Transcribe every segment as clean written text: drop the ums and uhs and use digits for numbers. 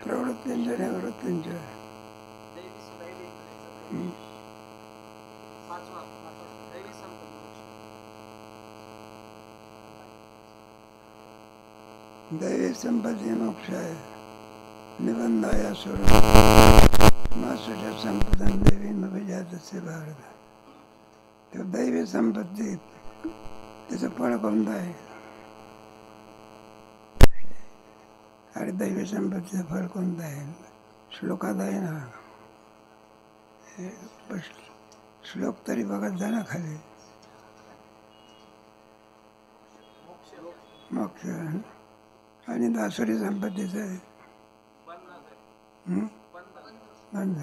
प्रवृत्तींच्या निवृत्तींच्या दैवी संपत्ती मोक्ष आहे. निबंधाया स्वरूप मासुच्या संपदन देवी नभिजातस्य भारत. तो दैवी संपत्ती त्याचं फळ कोणतं आहे? अरे दैवी संपत्तीचं फळ कोणतं आहे? श्लोकात आहे ना. श्लोक तरी बघत जा ना खाली. मोक्ष आणि दासुरी संपत्तीचं आहे बंध.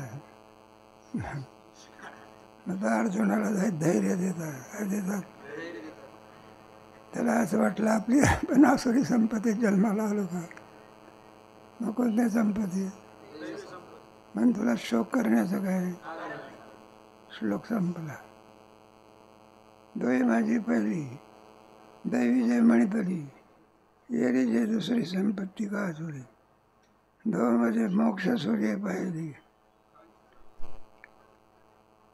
आता अर्जुनाला धैर्य देतात. त्याला असं वाटलं आपली पण आसुरी संपत्ती जन्माला आलो का? नको त्या संपत्ती पण तुला शोक करण्याचं काय? श्लोक संपला. दोय माझी पहिली दैवी जय मणिपरी येरी जय दुसरी संपत्ती का आसुरी. दोन म्हणजे मोक्ष सूर्य पाहिली.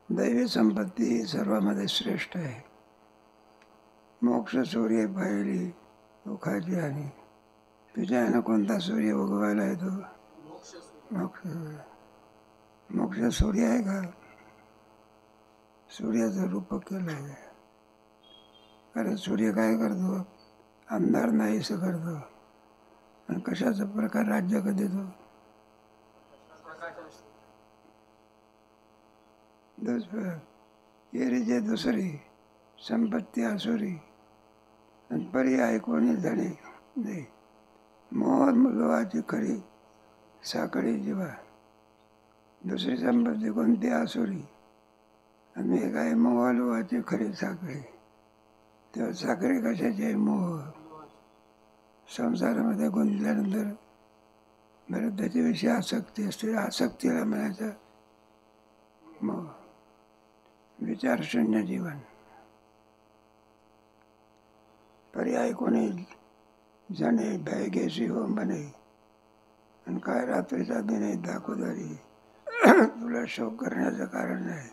दैवी संपत्ती सर्वांमध्ये श्रेष्ठ आहे. मोक्ष सूर्य पाहिली दुःखाची आणि तुझ्यानं कोणता सूर्य उगवायला येतो? मोक्ष सूर्य आहे का? सूर्याचं रूपक केलं आहे. कारण सूर्य काय करतो? अंधार नाहीसं करतो. आणि कशाचा प्रकार राज्य कधी देतो? येरीचे दुसरी संपत्ती आसुरी आणि पर्याय कोणी जाणे नाही. मोह लोहाची खरी साखळी जीवा. दुसरी संपत्ती कोणती? आसुरी. आणि हे काय? मोह लोहाची खरी साखळी. तेव्हा साखळी कशाची आहे? मोह. संसारामध्ये गुंतल्यानंतर बरं त्याच्याविषयी आसक्ती असते. आसक्तीला म्हणायचं मोह. विचारशून्य जीवन. पर्याय कोणी जाणे भयगेशी हो म्हणे. आणि काय रात्रीचा दिने दाखवदारी. तुला शोक करण्याचं कारण नाही.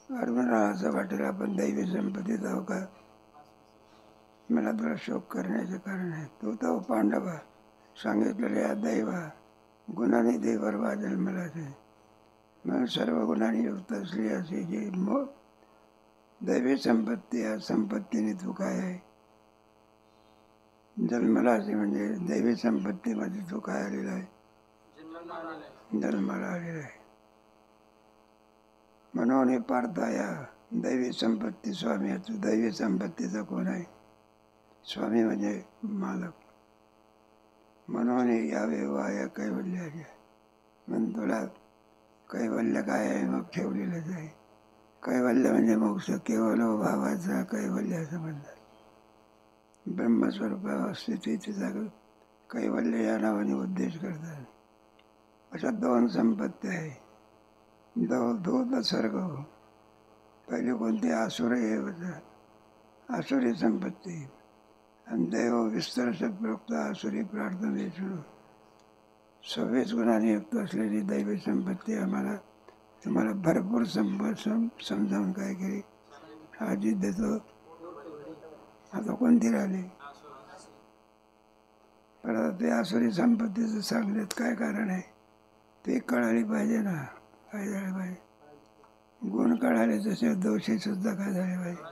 अर्जुनाला असं वाटेल आपण दैवी संपत्तीत आहो का? मला तुला शोक करण्याचे कारण आहे. तू तर पांडवा सांगितलेल्या दैवा गुणाने देवर जन्मला ते म्हणून सर्व गुणांनी युक्त असली अशी जी दैवी संपत्ती या संपत्तीने तू काय आहे? जन्मला असे म्हणजे दैवी संपत्तीमध्ये तू काय आलेला आहे? जन्माला आलेला आहे. म्हणून पार्था या दैवी संपत्ती स्वामी. तू दैवी संपत्तीचा कोण आहे? स्वामी म्हणजे मालक. म्हणून यावे वाया कैवल्याचे. म्हणून तुला कैवल्य काय आहे? मग ठेवलेलंच आहे. कैवल्य म्हणजे मोक्ष. केवळ भावाचा कैवल्य असं म्हणतात. ब्रह्मस्वरूप स्थितीचा कैवल्य या नावाने उद्देश करतात. अशा दोन संपत्ती आहे. धूत सर्ग. पहिले कोणती? आसुर आसुरी संपत्ती. आणि देव विस्तार प्रोक्त आसुरी प्रार्थना विष्णू. 26 गुणांनी युक्त असलेली दैवी संपत्ती आम्हाला तुम्हाला भरपूर समजावून काय केली आजी देतो. आता कोणती राहिली? पण आता ते आसुरी संपत्तीचं सांगण्यात काय कारण आहे? ते कळाली पाहिजे ना. काय झालं पाहिजे? गुण कळाले तसे दोषी सुद्धा काय झाले पाहिजे.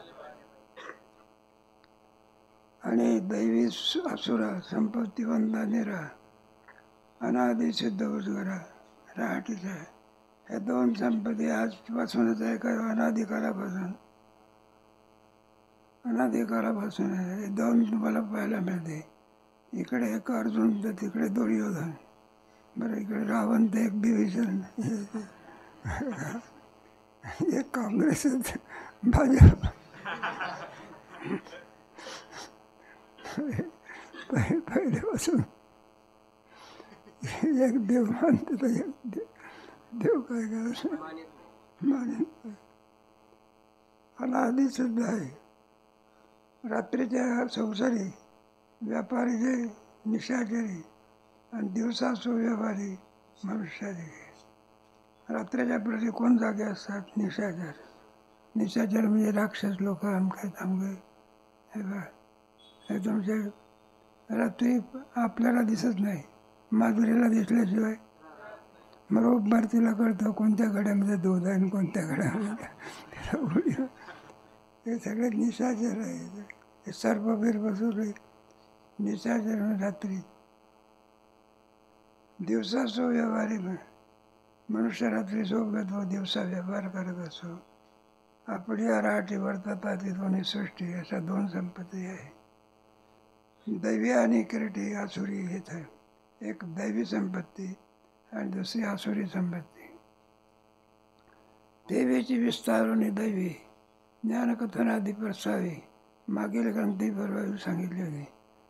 आणि दैवी असुरा संपत्तीवंता निरा अनादि सिद्ध उजगरा राहटीच आहे. ह्या दोन संपत्ती आजपासूनच आहे का? अनादिकालापासून आहे. हे दोन तुम्हाला पाहायला मिळते. इकडे एक अर्जुन तर तिकडे दुर्योधन. बरं इकडे रावण तर एक विभीषण. एक काँग्रेस भाजप. पहिल्यापासून एक देव मानते तर एक देव काय करायचं. म्हणून अनादी सुद्धा आहे. रात्रीच्या संसारी व्यापारी जे निशाचरी आणि दिवसा सुव्यवहारी मनुष्यारी. रात्रीच्या प्रती कोण जागे असतात? निशाचर. निशाचर म्हणजे राक्षस लोक आमके थांबे. हे बघ, हे तुमचे रात्री आपल्याला दिसत नाही, माधुरीला दिसल्याशिवाय बरोबर तिला कळतं कोणत्या गड्यामध्ये दूध आहे आणि कोणत्या गड्यामध्ये हे सगळे निशाचर आहे. हे सर्प बिर्प सगळे निशाचर. रात्री दिवसा सो व्यवहारी मनुष्य रात्री झोपत व दिवसा व्यवहार करत असो. आपली राहाटी वर्ततात ती दोन्ही सृष्टी, अशा दोन संपत्ती आहे. दैवी आणि किरटी आसुरी हेच आहे. एक दैवी संपत्ती आणि दुसरी आसुरी संपत्ती. देवीची विस्तारोनी दैवी ज्ञानकथनादी प्रसावी मागील ग्रंथी परवा सांगितली होती.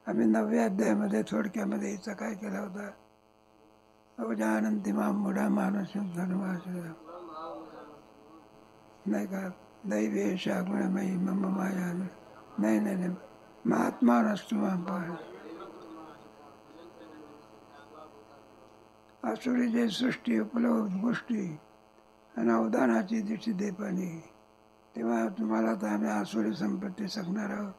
आम्ही 9व्या अध्यायामध्ये थोडक्यामध्ये हिचा काय केला होता? अवजानंती माम मुढा मानस धर्माश्रय नाही का? दैवी शागुणमयी मम माया. नाही नाही नाही, महात्मा नसतो माम. आसुरीची सृष्टी उपलब्ध गोष्टी आणि अवदानाची दिवशी देपाणी. तेव्हा तुम्हाला तर आम्ही आसुरी संपत्ती सांगणार आहोत.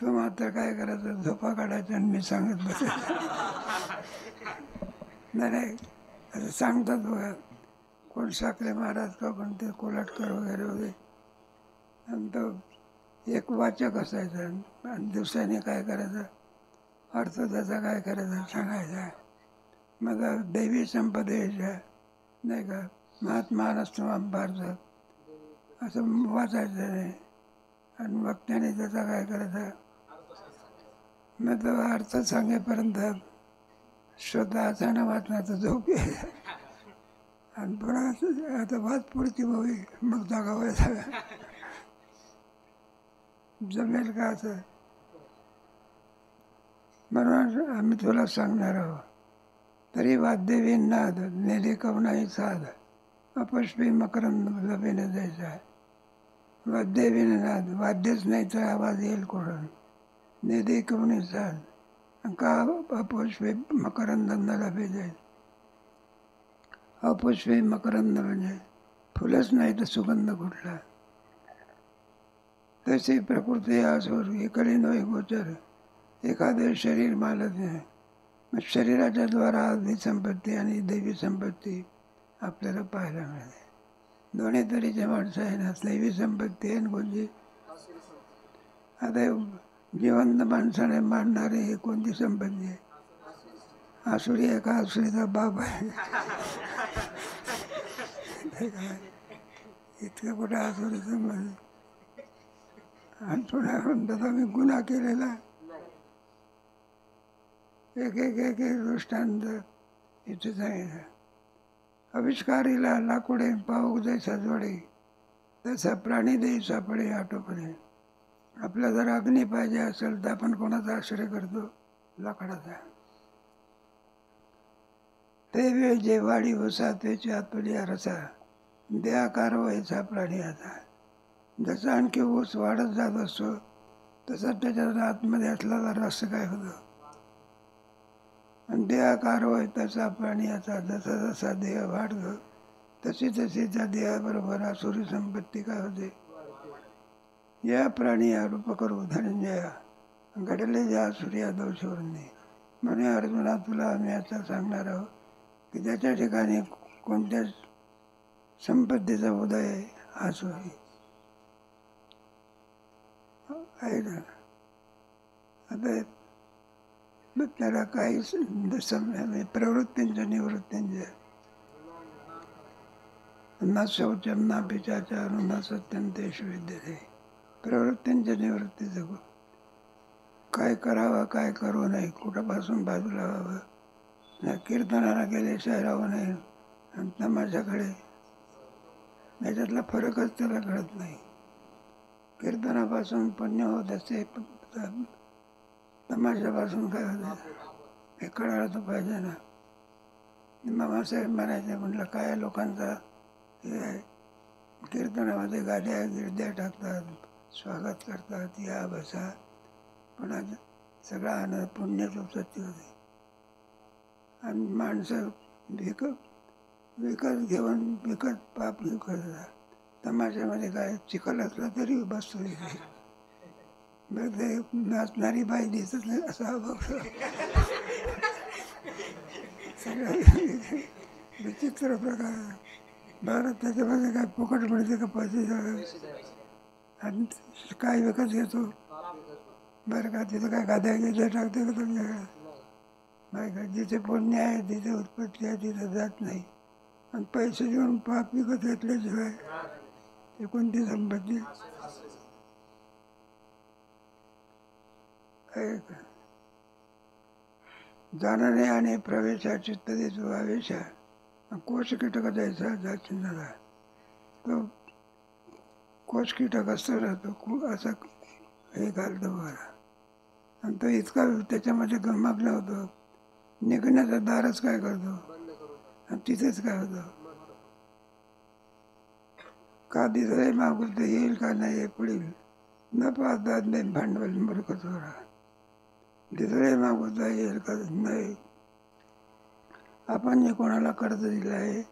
तू मात्र काय करायचं? झोपा काढायचं आणि मी सांगत बसायचं. नाही असं सांगतात बघा. कोण साखरे महाराज का पण ते कोल्हटकर वगैरे वगैरे. आणि तो एक वाचक असायचा आणि दुसऱ्याने काय करायचं, अर्थ त्याचा काय करायचा सांगायचा. मग दैवी संपदेच्या नाही का, महात्मा नसतो भारतात असं वाचायचं नाही. आणि मग त्याने त्याचा काय करायचा, मग तो अर्थ सांगेपर्यंत स्वतः अचानक वाचण्याचं झोप यायचा. आणि पुन्हा आता वाच पुढची भावी मग जागा व्हायचा. जमेल का असं? म्हणून आम्ही तुला सांगणार आहोत. तरी वाद्यवी नाद नेले कवनाही साध अपष्पी मकरंद लबेने जायचा. वाद्यवी नाद, वाद्यच नाही तर आवाज येईल कुठून? नेदे कवनी साध का अपष्पी मकरंद न लबे जाईल. अपुष्पी मकरंद म्हणजे फुलंच नाही तर सुगंध कुठला. तशी प्रकृती आसुर इकडे नोय गोचर. एखादे शरीर मालक नाही. मग शरीराच्या द्वारा आधी संपत्ती आणि दैवी संपत्ती आपल्याला पाहायला मिळते. दोन्ही तऱ्हेच्या माणसं आहे ना, दैवी संपत्ती आहे आणि कोणती. आता जिवंत माणसाने मानणारे हे कोणती संपत्ती आहे? आसुरी आहे का? आसुरीचा बाप आहे. इतकं कुठं आसुरीचं म्हणजे. आणि पुन्हा म्हणतात आम्ही गुन्हा केलेला. एक एक एक एक दृष्टांत इथे सांगितलं. आविष्कारीला लाकुडे पाऊक जैसा जोडे तसा प्राणी देई सापडे आटोपणे. आपला जर अग्नी पाहिजे असेल तर आपण कोणाचा आश्रय करतो? लाकडाचा. ते वेळ जे वाढी वसा त्याची आतुली रसा देहाकार व्हायचा प्राणी आता. जसा आणखी ऊस वाढत जात असतो तसा त्याच्यात आतमध्ये असलेला रस काय होतो आणि देहाकार होय तसा प्राणी याचा. जसा जसा देह वाढतो तशी तशी त्या देहाबरोबर आसुरी संपत्ती काय होते. या प्राणी या रूप करू धनंजया घडले ज्या आसुरी दोषवरून. म्हणून अर्जुना तुला आम्ही आता सांगणार आहोत की ज्याच्या ठिकाणी कोणत्या संपत्तीचा उदय आहे आसुरी आहे ना. आता मग त्याला काही प्रवृत्तींच्या निवृत्तींच्या न शौचम ना पिचाचार न सत्यम तेषु विद्यते. प्रवृत्तींच्या निवृत्तीचं काय करावं काय करू नये, कुठंपासून बाजूला व्हावं. ना कीर्तनाला गेल्याशिवाय राहू नये आणि तमाशाकडे याच्यातला फरकच त्याला कळत नाही. कीर्तनापासून पुण्य होत असते, तमाशापासून काय होतं हे कळायला तर पाहिजे ना. मामासाहेब म्हणायचे, म्हटलं काय लोकांचा हे आहे कीर्तनामध्ये गाद्या गिरद्या टाकतात, स्वागत करतात, या बसा, पण आज सगळा आनंद पुण्याच उपसत्ती होते. आणि माणसं विकत घेऊन विकत पाप विकत तमाशामध्ये काय चिखल असला तरी बसतो इथे. बरं ते नाचणारी बाई दिसत नाही असा बघतो. सगळं विचित्र प्रकार. बरं त्याच्यामध्ये काय फुकट मिळते का पैसे आणि काय विकत घेतो. बरं का तिथं काय गाद्या गिद्या टाकते का तुमच्याकडे. नाही का जिथे पुण्य आहे तिथे उत्पत्ती आहे तिथे जात नाही. आणि पैसे देऊन पाप विकत घेतल्याशिवाय ते कोणती संपत्ती आहे का. जाणणे आणि प्रवेशाची तदेच आवेशा कोश कीटक द्यायचा जाचिंदाला तो कोश कीटक असतो राहतो असा हे घालतो बघा. आणि तो इतका त्याच्यामध्ये गमगला होतो, निघण्याचा दारच काय करतो आणि तिथेच काय होतं. का दिसलंय मागून तर येईल का नाही हे पुढील न पाहता नाही भांडवल मूर्ख चोरा. दिसलंय मागून येईल का नाही. आपण जे कोणाला कर्ज दिलं आहे,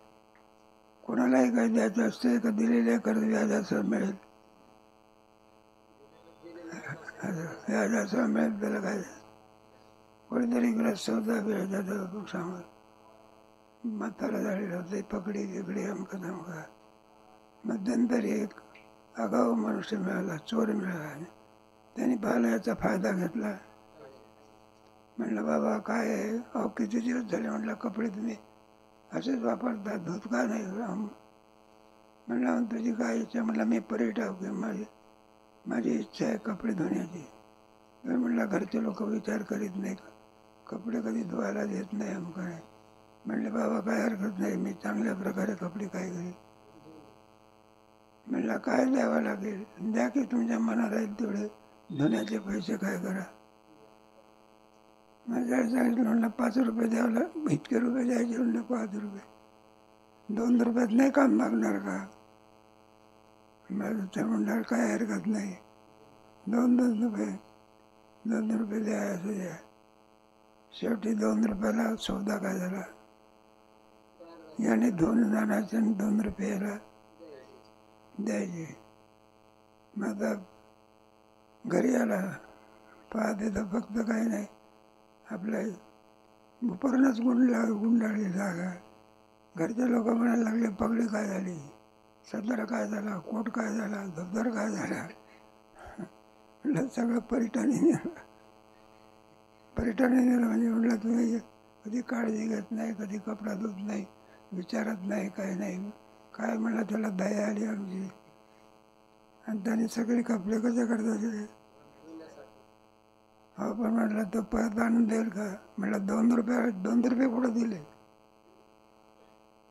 कोणालाही काही द्यायचं असते का दिलेले कर्ज व्याजासह मिळेल. व्याजासह मिळेल त्याला काय. कोणीतरी ग्रस्त होता व्याजाचा सांगत म्हातारा झालेला होते, पकडी बिकडी अमका धमका. मध्यंतरी एक आगाऊ मनुष्य मिळाला, चोर मिळाला. त्यांनी पाहिला याचा फायदा घेतला. म्हणलं बाबा काय आहे. अहो किती दिवस झाले म्हटलं कपडे तुम्ही असेच वापरता, धूत का नाही. म्हणलं तुझी काय इच्छा. म्हटलं मी पर्यटक माझी इच्छा आहे कपडे धुण्याची. म्हणलं घरचे लोक विचार करीत नाही, कपडे कधी धुवायला देत नाही अमका नाही. म्हणले बाबा काय हरकत नाही, मी चांगल्या प्रकारे कपडे काय करेन. म्हणलं काय द्यावं लागेल. द्या की तुमच्या मनात राहील तेवढे धुण्याचे पैसे काय करा. माझ्या सांगितलं म्हणलं 5 रुपये द्यावं लागेल. इतके रुपये द्यायचे म्हणलं 5 रुपये. 2 रुपयात नाही काम मागणार का. माझं ते म्हणणार काय हरकत नाही. 2 रुपये 2 रुपये द्या असं द्या. शेवटी 2 रुपयाला सौदा काय झाला. याने धुवून जाण्याचे आणि 2 रुपये याला द्यायचे. मग आता घरी आला पाहते तर फक्त काही नाही, आपल्या उपरणच गुंडाळली जागा. घरचे लोक म्हणायला लागले पगडी काय झाली, सदर काय झाला, कोट काय झाला, धबधर काय झाला. म्हटलं सगळं पर्यटनी नेलं. म्हणजे म्हटलं तुम्ही कधी काळजी घेत नाही, कधी कपडा धुत नाही, विचारत नाही, काय नाही. काय म्हणलं त्याला दया आली आमची. आणि त्याने सगळे कपडे कसे करतात. हो पण म्हटलं तो परत आणून देईल का. म्हटलं 2 रुपये कुठं दिले.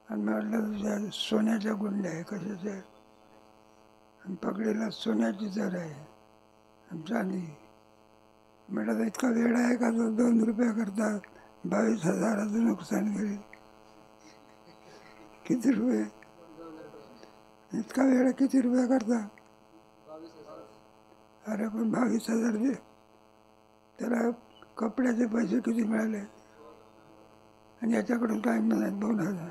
आणि म्हटलं तुझ्या सोन्याच्या गुंड्या आहे कशाच्या. आणि पकडीला सोन्याची जर आहे आणि चांदी. म्हटलं तर इतका वेळ आहे का तो 2 रुपये करता 22,000चं नुकसान करेल. किती रुपये इतका वेळ किती रुपये करता. अरे पण 22,000 दे. त्याला कपड्याचे पैसे किती मिळाले आणि याच्याकडून काय मिळाले 2,000.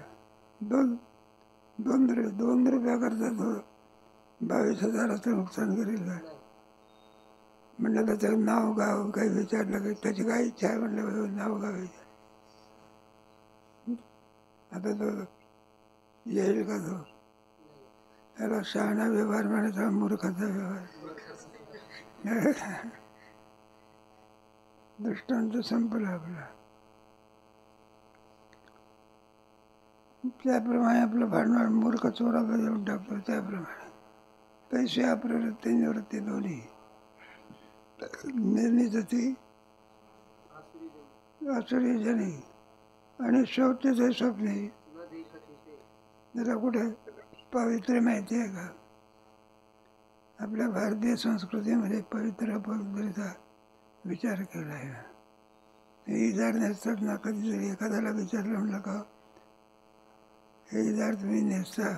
2 रुपया करता तो 22,000चं नुकसान करेल का. म्हणलं त्याचं नाव गाव काही विचारलं की त्याची काय इच्छा आहे. म्हणलं नाव गाव विचार. आता तो येईल का तो. त्याला शहाणा व्यवहार म्हणायचा, मूर्खाचा व्यवहार. दृष्टांत संपला आपला. त्याप्रमाणे आपलं भांडवल मूर्ख चोराला देऊन टाकतो. त्याप्रमाणे पैसे अप्रवृत्ती निवृत्ती दोन्ही निर्णिती आसुरी जनी आणि शौचचे स्वप्ने. त्याला कुठे पवित्र माहिती आहे का. आपल्या भारतीय संस्कृतीमध्ये पवित्रता विचार केला आहे. हे इजार नेसतात ना. कधीतरी एखाद्याला विचारलं म्हणलं का हे इजार तुम्ही नेसता.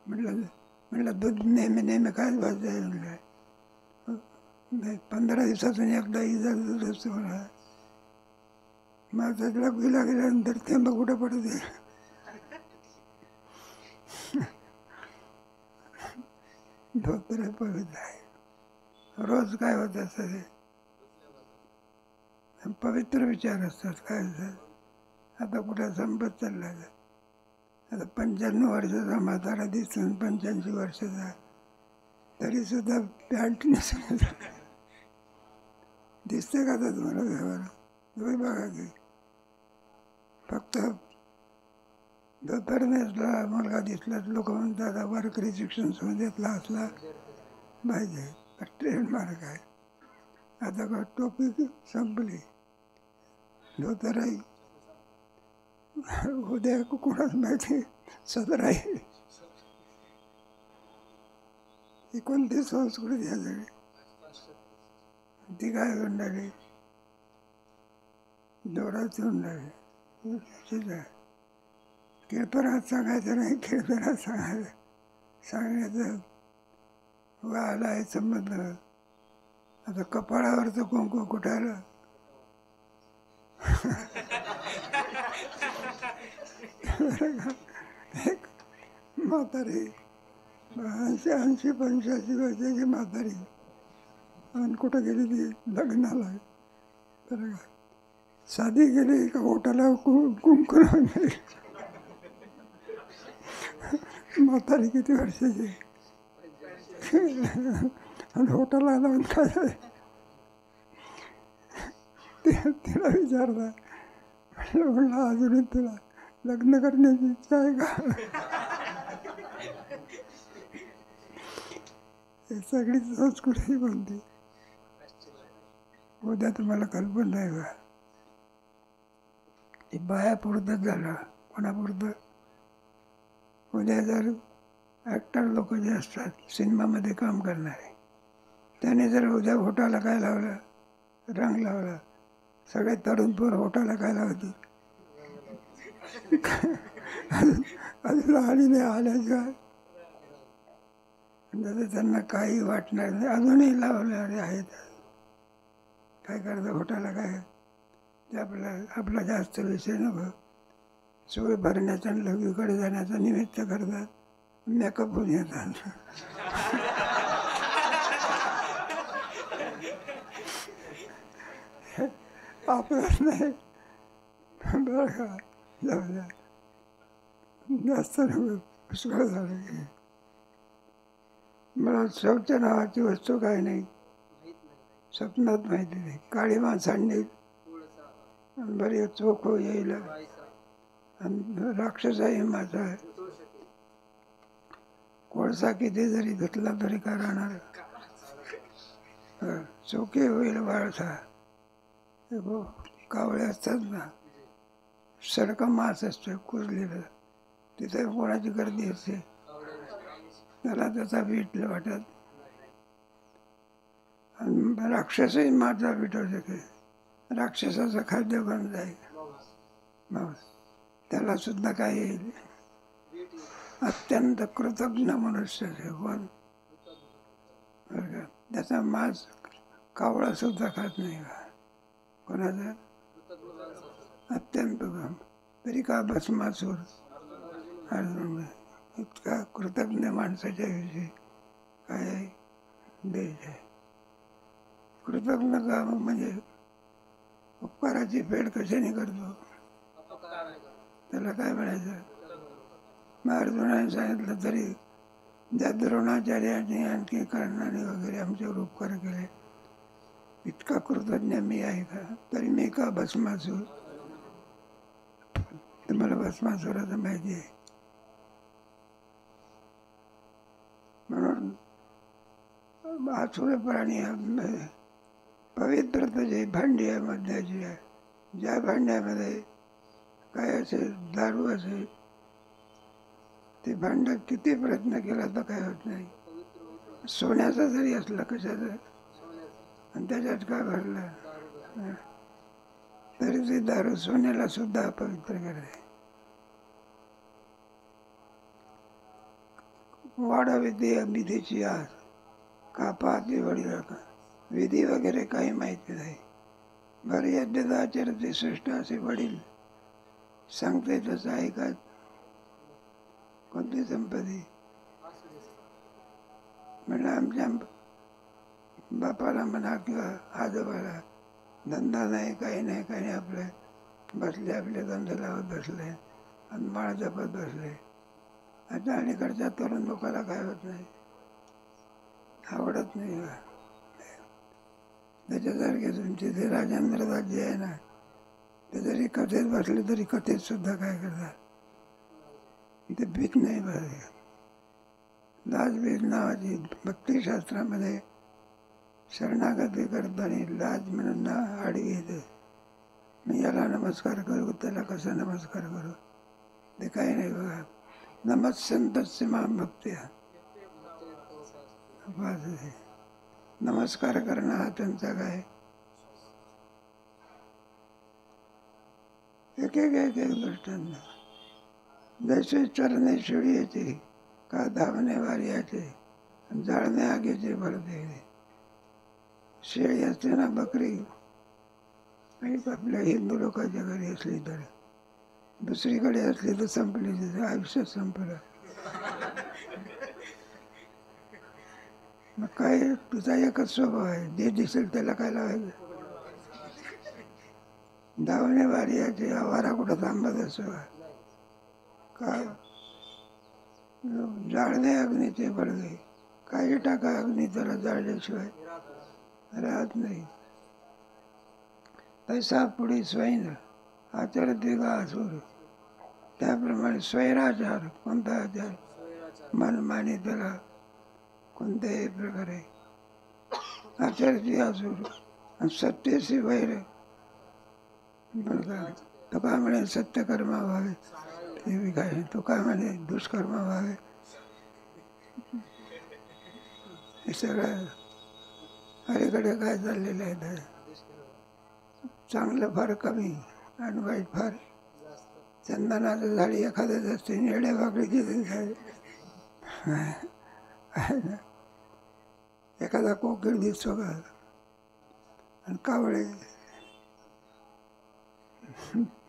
म्हटलं म्हणलं दूध नेहमी नेहमी काय पाहिजे म्हणलं. नाही 15 दिवसातून एकदा इजा दूध असतो म्हणा. माझा लघवीला गेल्यानंतर थेंब कुठं पडते. धोतर पवित्र आहे. रोज काय होत असतं ते पवित्र विचार असतात. काय आता कुठं संपत चालला. आता 95 वर्षाचा म्हातारा दिसून 85 वर्षाचा तरी सुद्धा पॅन्ट नसेल दिसते का तर तुम्हाला व्यवहार. तुम्ही बघा की फक्त धोतर नेसला मुलगा दिसला लोक म्हणतात वारकरी शिक्षण संस्थेतला असला पाहिजे. ट्रेन मार्ग आहे. आता का टोपी संपली. धोतर आहे उद्या कोणाच माहिती सदर आहे. ही कोणती संस्कृती आहे सगळी. ती काय म्हणणारी जोरात म्हणणारी कीर्तनात सांगायचं नाही. कीर्तनात सांगण्याचं आला आहे संबंध. आता कपाळावरचं कुंकू कुठाला एक म्हातारी 80-85 वर्षाची म्हातारी आणि कुठं गेली ती लग्नाला. तर साधी गेली का होटाला कुंकू म्हातारी किती वर्षाची आणि होटाला लावून काय तिला विचारला म्हणलं अजूनही तुला लग्न करण्याची इच्छा आहे का. हे सगळी संस्कृती कोणती उद्या तुम्हाला कल्पना नाही का. ते बायापुरतंच झालं. कोणापुरतं उद्या जर ॲक्टर लोक जे असतात सिनेमामध्ये काम करणारे त्याने जर उद्या होटाला काय लावलं रंग लावला. सगळे तरुण पोर होटाला काय लावते अजून आली नाही. आल्याशिवाय त्यांना काही वाटणार नाही. अजूनही लावणारे आहेत. काय करतं होटाला काय ते आपला जास्त विषय नको. सोय भरण्याचा आणि लघवीकडे जाण्याचा निमित्त करतात. मेकअप होऊन येतात. आपलंच नाही बरं का. जाऊ द्या जास्त नको. पुष्कळ झालं की मला शौच नावाची वस्तू काय नाही. स्वप्नात माहिती नाही. काळी माणसांनी बरी चोख येईल आणि राक्षसाही माझा आहे. कोळसा किती जरी घेतला तरी काय राहणार. चोखे होईल वाळसा. कावळे असतात ना सरका मास असतो कुजलेलं तिथे कोणाची गर्दी असते. त्याला त्याचा वीट वाटत. आणि राक्षसही माझा वीट होते. राक्षसाचं खाद्य बन जाईल मांस. त्याला सुद्धा काय येईल. अत्यंत कृतज्ञ मनुष्य कोण त्याचा मांस कावळा सुद्धा खात नाही का. कोणाचा अत्यंत तरी का भस्मासूर अर्जुन इतका कृतज्ञ माणसाच्या विषयी काय देश आहे. कृतज्ञ का म्हणजे उपकाराची फेड कशाने करतो. त्याला काय म्हणायचं. मग अर्जुनाने सांगितलं तरी ज्या द्रोणाचार्याने आणखी कर्णाने वगैरे आमच्यावर उपकार केले इतका कृतज्ञ मी आहे का. तरी मी का भस्मासूर. तुम्हाला भस्मासुराचं माहिती आहे. म्हणून आसुर प्राणी पवित्र जे भांडी आहे मध्याची आहे. ज्या भांड्यामध्ये काय असेल दारू असेल ते भांड किती प्रयत्न केला तर काय होत नाही. सोन्याचा जरी असला कशाचा आणि त्याच्यात काय भरलं तरी ती दारू सोन्याला सुद्धा अपवित्र करते. वाडाविधी विधीची आस का पाहते वडील का विधी वगैरे काही माहिती नाही. बरं यज्ञाचार्य श्रेष्ठ असे वडील सांगते तसं ऐकत कोणती संपत्ती म्हणलं आमच्या बापाला म्हणा किंवा आजोबाला धंदा नाही काही नाही काही नाही, आपले बसले आपले धंदे लावत बसले आणि माळ जपत बसले. आता अलीकडच्या तरुण लोकांना काय होत नाही, आवडत नाही. त्याच्यासारखे तुमचे ते राजेंद्र राज्य आहे ना, ते जरी कथेत बसले तरी कथेत सुद्धा काय करतात ते भीत नाही बसले. लाजबीज नावाची भक्तिशास्त्रामध्ये शरणागती करताना लाज म्हणून ना आडवी येते. मी याला नमस्कार करू त्याला कसा नमस्कार करू ते काही नाही बघा. नमस्संतस्य मां भक्त्या, नमस्कार करणं हा त्यांचा काय एक एक एक एक दृष्टांत. जैसे चरणे शिडीचे का धावणे वार्याचे जाळणे आगीचे भरते. शेळी असते ना बकरी आपल्या हिंदू लोकांच्या घरी असली तर, दुसरीकडे असली तर संपली, तिचं आयुष्य संपलं. मग काय तुझा एकच स्वभाव आहे, जे दिसेल त्याला काय लावायचं. धावणे वार्याचे आवारा कुठं थांबत असो का जाळणे अग्नीचे बळगे. काही टाका अग्नी त्याला जाळल्याशिवाय राहत नाही. तैसा पुढे स्वैन आचरते का असुर, त्याप्रमाणे स्वैराचार कोणता आचार मनमानी त्याला कोणत्याही प्रकारे आचरते असुर. आणि सत्यशी वैर तुका म्हणे सत्यकर्म व्हावे, ते बी काय तुका म्हणे दुष्कर्म व्हावे. हे सगळं अलीकडे काय चाललेलं आहे. चांगलं फार कमी आणि वाईट फार. चंदनाचं झाडी एखाद्याच असते, येड्या वाकडीची झाड. एखादा कोकिळ दिसतो का आणि कावळे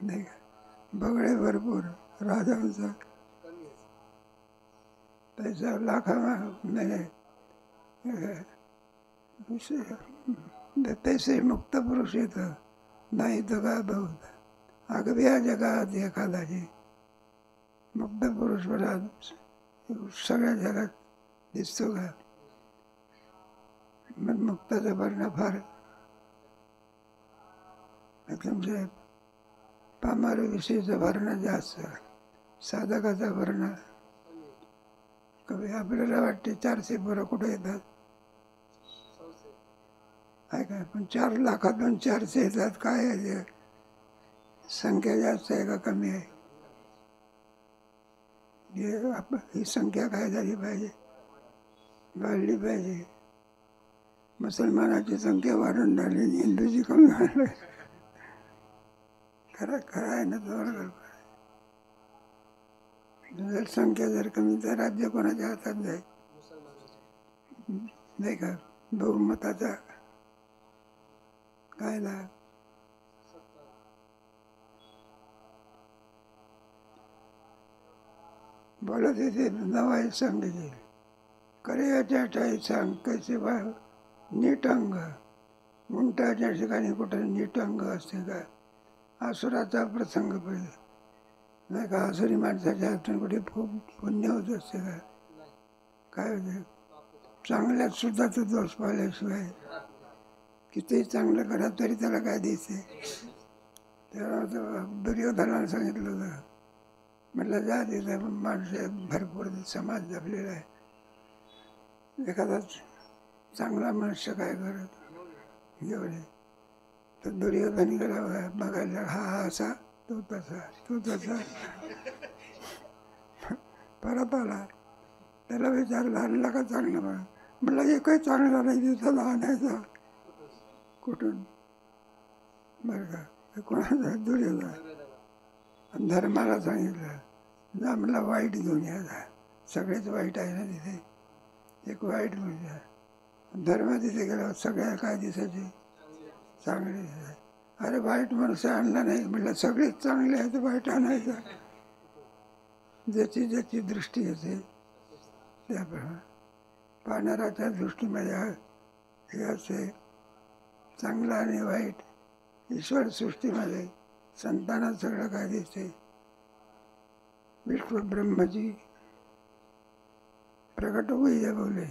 नाही का, बगळे भरपूर, राजांचा पैसा लाखा नाही. तैसे मुक्त पुरुष येतं नाही तर का बहुत आगव्या जगात एखादाची. मुक्त पुरुष बरा सगळ्या जगात दिसतो का. मग मुक्ताचा भरणा फार तुमच्या पामार विषयीचा भरणा जास्त, साधकाचा भरणा कमी. आपल्याला वाटते 400 पोरं कुठे येतात आहे काय, पण 4 लाखातून 400 येतात. काय आहे संख्या जास्त आहे का कमी आहे. ही संख्या काय झाली पाहिजे, वाढली पाहिजे. मुसलमानाची संख्या वाढून राहिली, हिंदूची कमी वाढली. खरं खरं आहे ना. जर संख्या जर कमी तर राज्य कोणाच्या हातात जाईल नाही का. बहुमताचा कायदा बोलत येते नवाई सांगितले करेच्या ठाई सांग कैसे बा नीट अंग. उंटाच्या ठिकाणी कुठं नीट अंग असते का. आसुराचा प्रसंग पहिले नाही का. आसुरी माणसाच्या हातून कुठे खूप पुण्य होत असते का. काय होते चांगल्यात सुद्धा तो दोष पाहिल्याशिवाय कितीही चांगलं करा तरी त्याला काय दिसते. तेव्हा दुर्योधनाला सांगितलं होतं, म्हटलं जा तिथे माणसं भरपूर समाज जपलेला आहे. एखादा चांगला मनुष्य काय करत एवढे तर दुर्योधन गेला बघायला. हा असा तो तसा तो तसा. परत आला, त्याला विचारलं आणला का चांगलं बघा. म्हटलं एकही चांगला नाही दिवसाला आणायचा कुठून बरं का. कोणाचा दुर्योधन. धर्माला सांगितलं जा मला वाईट घेऊन या. सगळेच वाईट आहे ना तिथे. एक वाईट म्हणजे धर्म तिथे गेल्यावर सगळ्या काय दिसायचे? चांगले दिसायचे. अरे वाईट माणसं आणला नाही म्हटलं, सगळेच चांगले आहेत, वाईट आणायचं. ज्याची ज्याची दृष्टी असेल त्याप्रमाणे पाहणाऱ्याच्या दृष्टीमध्ये हे असे चांगलं आणि वाईट. ईश्वर सृष्टीमध्ये संतानात सगळं काय दिसते? विश्व ब्रह्मची प्रकट होई बोले,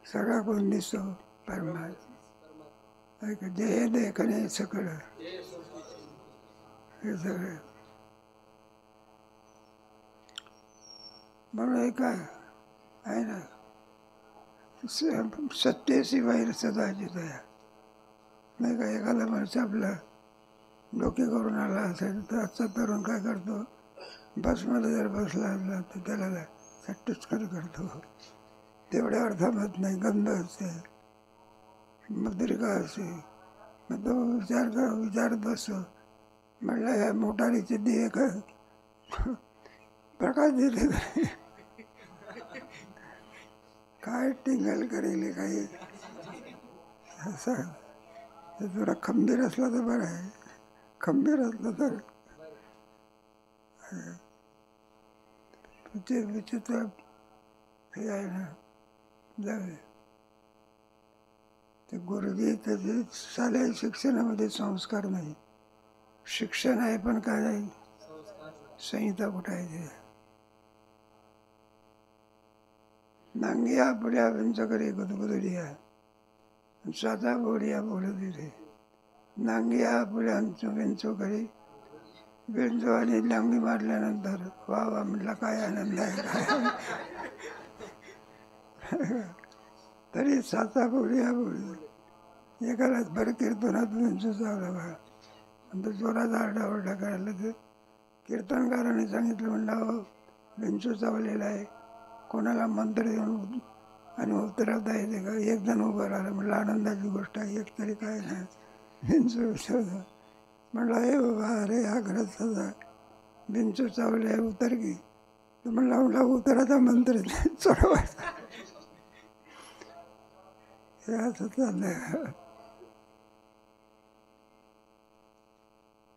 सगळा कोण दिसतो? परमात्मा. जे देखणे सकळ हे सगळं. म्हणून हे काय आहे ना, सत्तेशी बाहेर सदाची दया. नाही का, एखादा माणूस आपला डोके करून आला असेल तर आजचा तरुण काय करतो? बसमध्ये जर बसला असला तर त्याला सट्टुचकर करतो. तेवढ्या अर्थात नाही, गंध असते, मुद्रिका असते. मग तो विचारत बसतो, म्हटलं ह्या मोटारीचे देह प्रकाश देते काय टिंगल करेल काही. असं थोडा खंबीर असला तर बरं आहे. खंबीर असलं तर विचित्र हे आहे ना. जावे ते गुरुजी त्याचे शालेय शिक्षणामध्ये संस्कार नाही. शिक्षण आहे पण काय नाही, संहिता कुठं आहे ते. नांगिया पुढ्या विंचकरी गुदगुदडिया स्वतः बोडिया बोलत रे. नांगिया पुढ्या विंचू करी विंचू आणि लांगी मारल्यानंतर वा वा म्हटलं काय आनंद आहे काय. तरी साता बोडिया बोलत एकालाच बरं कीर्तनात विंचू चावला बा. नंतर जोरात आरडाओरडा करायला तर कीर्तनकाराने सांगितलं, म्हणलं विंचू चावलेला आहे, कोणाला मंत्र देऊन आणि उतरवता येते का? एक जण उभं राहिलं. म्हटलं आनंदाची गोष्ट आहे, एक तरी काय नाही. विंचू शोधा म्हटलं, हे बाबा अरे हा घरात सदा विंचू चावले आहे, उतर की. तर म्हणला उतराचा मंत्र चढवायचा. हे असं चाललंय.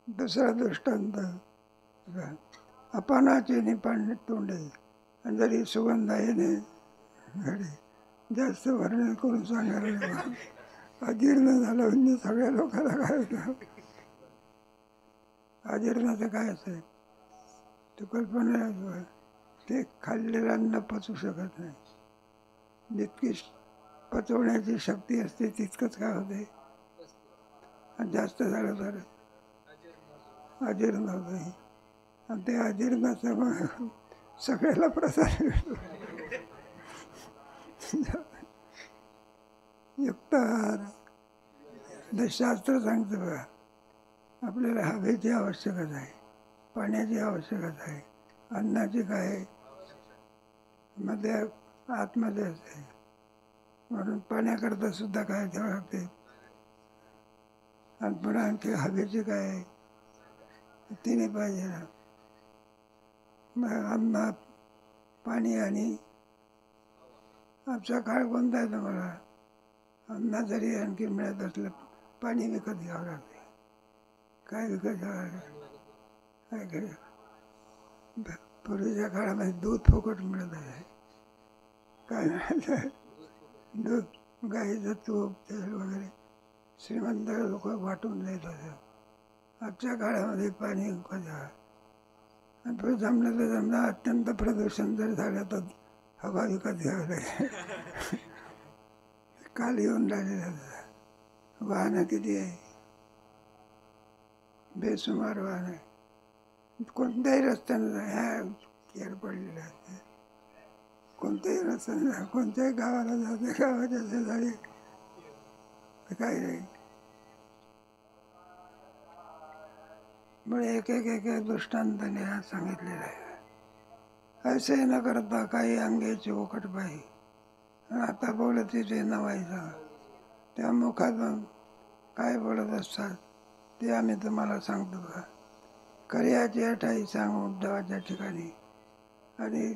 दुसरा दृष्टांत, अपानाचे निपाण तोंडे आणि जरी सुगंध आहे ने घडे. जास्त वर्णन करून सांगायला अजीर्ण झालं म्हणजे सगळ्या लोकांना काय होतं? अजीर्णाचं काय असेल तो कल्पना. ते खाल्लेलं अन्न पचू शकत नाही. जितकी पचवण्याची शक्ती असते तितकंच काय होते, आणि जास्त झालं तर अजीर्ण होतं. आणि ते अजीर्णाचा मग सगळ्याला प्रसार युक्त आहार. शास्त्र सांगतं बघा, आपल्याला हवेची आवश्यकता आहे, पाण्याची आवश्यकता आहे, अन्नाची काय मध्ये आतमध्ये असते. म्हणून पाण्याकरता सुद्धा काय ठेवावं लागते. आणि पुन्हा आणखी हवेची काय आहे, तिने पाहिजे ना. मग अन्न, पाणी आणि आमचा काळ कोणता आहे तुम्हाला? अन्न जरी आणखी मिळत असलं, पाणी विकत घ्यावं लागते. काय विकत घ्यावं लागते? काय घ्या. पूर्वीच्या काळामध्ये दूध फुकट मिळत आहे. काय मिळालं? दूध, गाईचं तूप, तेल वगैरे श्रीमंत लोक वाटून देत होते. आजच्या काळामध्ये पाणी विकत घ्यावं. आणि जमलं तर जमलं, अत्यंत प्रदूषण जर झालं तर हवा विकत घ्यावं लागेल. काल येऊन राहिलेलं वाहनं किती आहे, बेसुमार वाहन आहे. कोणत्याही रस्त्यानं ह्या केर पडलेल्या असते. कोणत्याही रस्त्यानं कोणत्याही गावाला जाते, गावाच्या शेजारी काही नाही. मग एक एक एक दृष्टांताने हा सांगितलेला आहे. असे न करता काही अंगेची ओकट बाई. आता बोलत तिथे नवायचं, त्या मुखातून काय बोलत असतात ते आम्ही तुम्हाला सांगतो का. कर्याची अठाई सांगू देवाच्या ठिकाणी आणि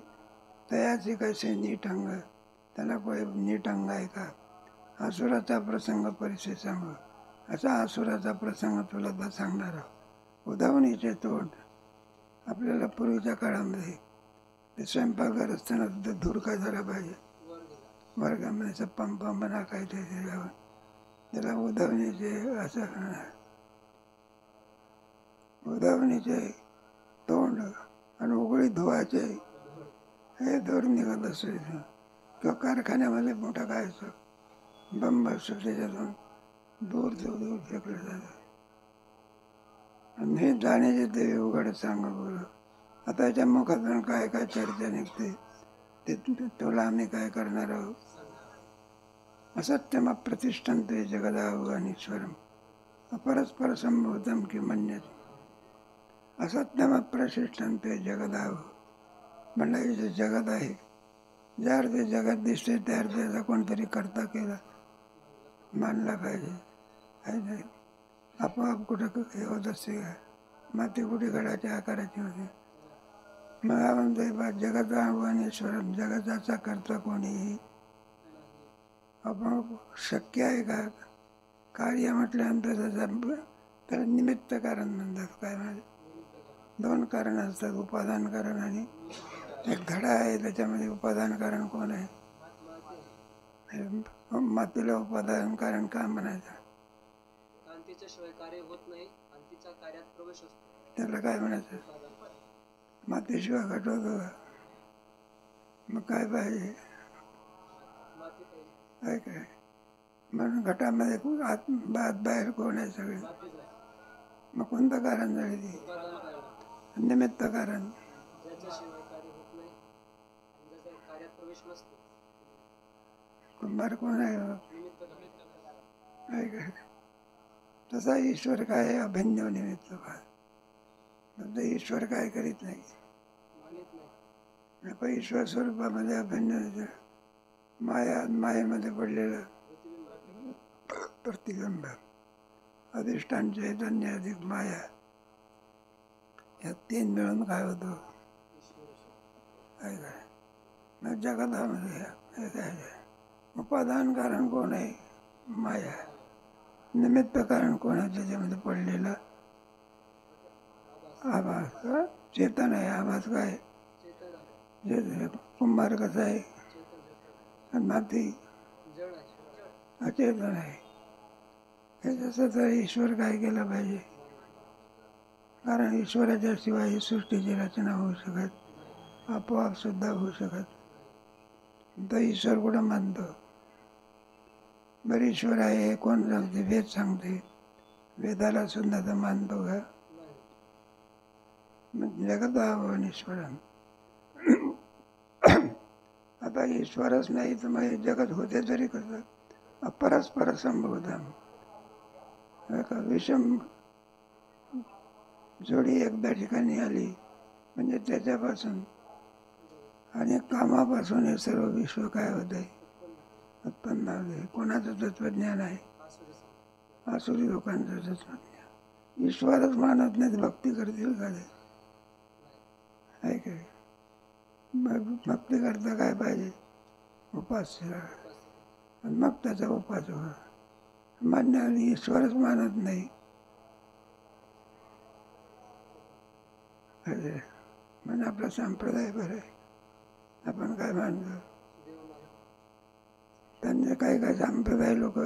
तयाचे कैसे नीट अंग, त्याला कोणी नीट अंग आहे का? असुराचा प्रसंग परिचय सांग, असा असुराचा प्रसंग तुला तर सांगणार आहोत. उदावणीचे तोंड. आपल्याला पूर्वीच्या काळामध्ये ते स्वयंपाकघर असताना तिथं धुरका झाला पाहिजे, वर्गामध्ये पंप म्हणा काय ते त्याच्यावर, त्याला उदावणीचे असं म्हणणार. उदावणीचे तोंड आणि उघडी धुवायचे हे धूर निघत असेल. किंवा कारखान्यामध्ये मोठा काय असतो बंब असतो, त्याच्यातून दूर दूर फेकलं जातं. आणि हे जाण्याचे ते उघड सांग बोल. आता याच्या मुखातून काय काय चर्चा निघते ते तुला आम्ही काय करणार आहोत. असत्यम प्रतिष्ठन्ते जगदावगानीश्वरम अपरस्पर संभूतम की म्हणण्यात. असत्यम प्रतिष्ठन्ते जगदाव म्हणलं हे जे जगत आहे, ज्या अर्थी जगत दिसते त्या अर्थी त्याचा कोणतरी करता केला मानला पाहिजे. आहे नाही आपोआप कुठं हे होत असते का? माती कुठे घडाच्या आकाराची होते. मग म्हणतोय बा जगत आव्हानेश्वरम, जगताचा करता कोणी आपण शक्य आहे का? कार्य म्हटल्यानंतर त्याला निमित्त कारण म्हणतात. काय म्हणजे दोन कारण असतात, उपादान कारण आणि एक घडा आहे त्याच्यामध्ये उपादान कारण कोण आहे? मातीला उपादान कारण का म्हणायचं? त्याला काय म्हणायचं? मातीशिवाय घट होतो का? मग काय पाहिजे? काय काय म्हणून घटामध्ये आत बाहेर कोण आहे? सगळे. मग कोणतं कारण झाले? ती निमित्त कारण. कुंभार कोण आहे? काय तसा ईश्वर काय अभिन्न निमित्त. ईश्वर काय करीत नाही. ईश्वर स्वरूपामध्ये अभिन्न मायेमध्ये पडलेलं प्रतिबिंब, अधिष्ठान चैतन्य अधिक माया, या तीन मिळून काय होतं? काय काय मग जगतामध्ये काय उपादान कारण कोण आहे? माया. निमित्त कारण कोण आहे? त्याच्यामध्ये पडलेलं आभास, चेतन आहे. आभास काय? कुंभार कसा आहे? आणि माती अचेतन आहे. हे जसं तर ईश्वर काय केलं पाहिजे? कारण ईश्वराच्या शिवाय ही सृष्टीची रचना होऊ शकत, आपोआप सुद्धा होऊ शकत. तर ईश्वर कुठं मानतो? बरं ईश्वर आहे हे कोण सांगते? वेद सांगते. वेदाला सुद्धा तर मानतो का? जगत आव्हान ईश्वरम. आता ईश्वरच नाही तर मग जगत होते तरी कसं? अपरस्पर संभवतम. विषम जोडी एकदा ठिकाणी आली म्हणजे त्याच्यापासून आणि कामापासून हे सर्व विश्व काय होते? उत्पन्न होते. कोणाचं तत्वज्ञान आहे? आसुरी लोकांचं तत्वज्ञान. ईश्वरच मानत नाहीत, भक्ती करतील का ते? आहे काय? मग भक्ती करता काय पाहिजे? उपास्य. आणि मग त्याचा उपास मान्य. आणि ईश्वरच मानत नाही म्हणजे आपला संप्रदाय बरं आहे. आपण काय मानतो? त्यांचे काही काही संप्रदाय लोक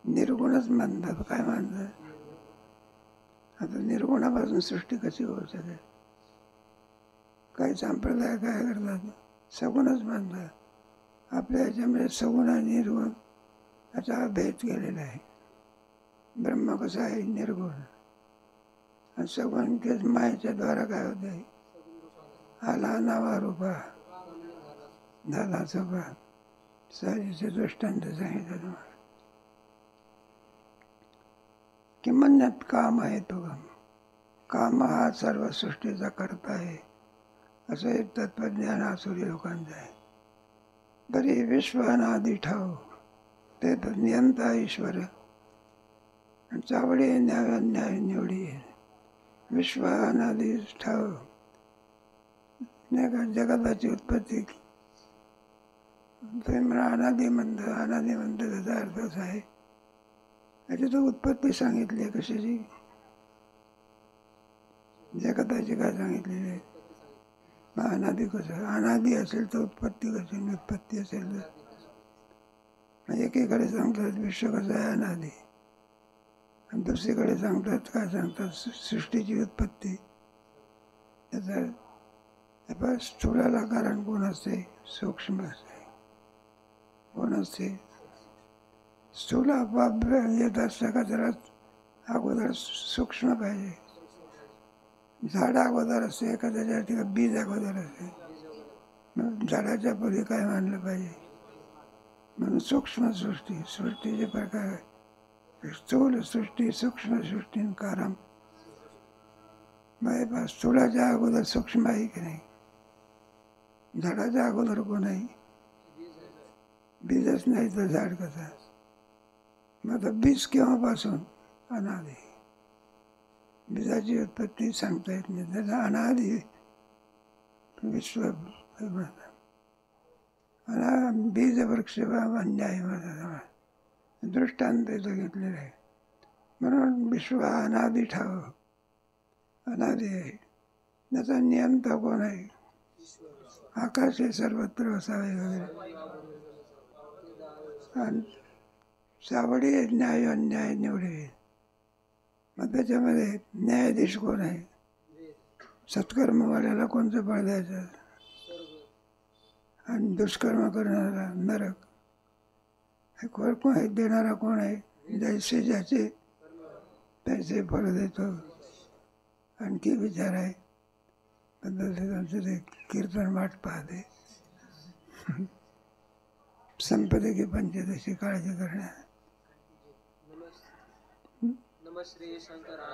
निर्गुणच मानतात. काय मानतात? आता निर्गुणापासून सृष्टी कशी होऊ शकेल? काही संप्रदाय काय करतात? सगुणच मानतात. आपल्या ह्याच्यामध्ये सगुण आणि निर्गुण याचा भेद केलेला आहे. ब्रह्म कसा आहे? निर्गुण. आणि सगुण तेच मायेच्या द्वारा काय होते? आला नावा रूपा झाला सभा. सारीचे दृष्टांत सांगितलं तुम्हाला. किंमन्यात काम आहे तो. काम हा सर्व सृष्टीचा करता आहे असं एक तत्वज्ञान आसुरी लोकांचं आहे. तरी विश्व अनादि ठाव ते तर नियंता ईश्वर. चावडी न्याय निवडी. विश्व अनादि ठाव नाही का जगताची उत्पत्ती. तुम्ही म्हणा अनादी म्हणत त्याचा अर्थ असा आहे याची तो उत्पत्ती सांगितली आहे कशाची, जगताची काय सांगितलेली आहे. मग अनादी कसं, अनादी असेल तर उत्पत्ती कशी, उत्पत्ती असेल तर म्हणजे एकीकडे सांगतात विश्व कसं आहे अनादी, आणि दुसरीकडे सांगतात काय सांगतात सृष्टीची उत्पत्ती. त्याचा स्थूलाला कारण कोण असते, सूक्ष्म असते. कोण असते, स्थूल आपोआप येत असतं का जरा अगोदर सूक्ष्म पाहिजे. झाड अगोदर असते का त्याच्या ठिकाणी बीज अगोदर असते. मग झाडाच्या पुढे काय मानलं पाहिजे, म्हणून सूक्ष्म सृष्टी, सृष्टीचे प्रकार आहे. स्थूल सृष्टी, सूक्ष्म सृष्टी, कारण मग स्थूलाच्या अगोदर सूक्ष्म आहे की नाही. झाडाच्या अगोदर कोण आहे, बीजच नाही तर झाड कसं. मग आता बीज केव्हापासून, अनादी. बीजाची उत्पत्ती सांगता येत नाही, त्याला अनादी विश्व. बीज वृक्ष अन्याय दृष्टांत घेतलेलं आहे. म्हणून विश्व अनादी ठाव, अनादी आहे. त्याचा नियंता कोण आहे, आकाश हे सर्वत्र असावे वगैरे. आणि सावडी न्याय अन्याय निवडे. मग त्याच्यामध्ये न्यायाधीश कोण आहे, सत्कर्मवाल्याला कोणतं फळ द्यायचं आणि दुष्कर्म करणारा नरक. कोण देणारा कोण आहे, जैसे ज्याचे पैसे फळ देतो. आणखी विचार आहे त्यांचं ते कीर्तन वाट पाहते. संपदे की पंचदशी काळजी करण्या.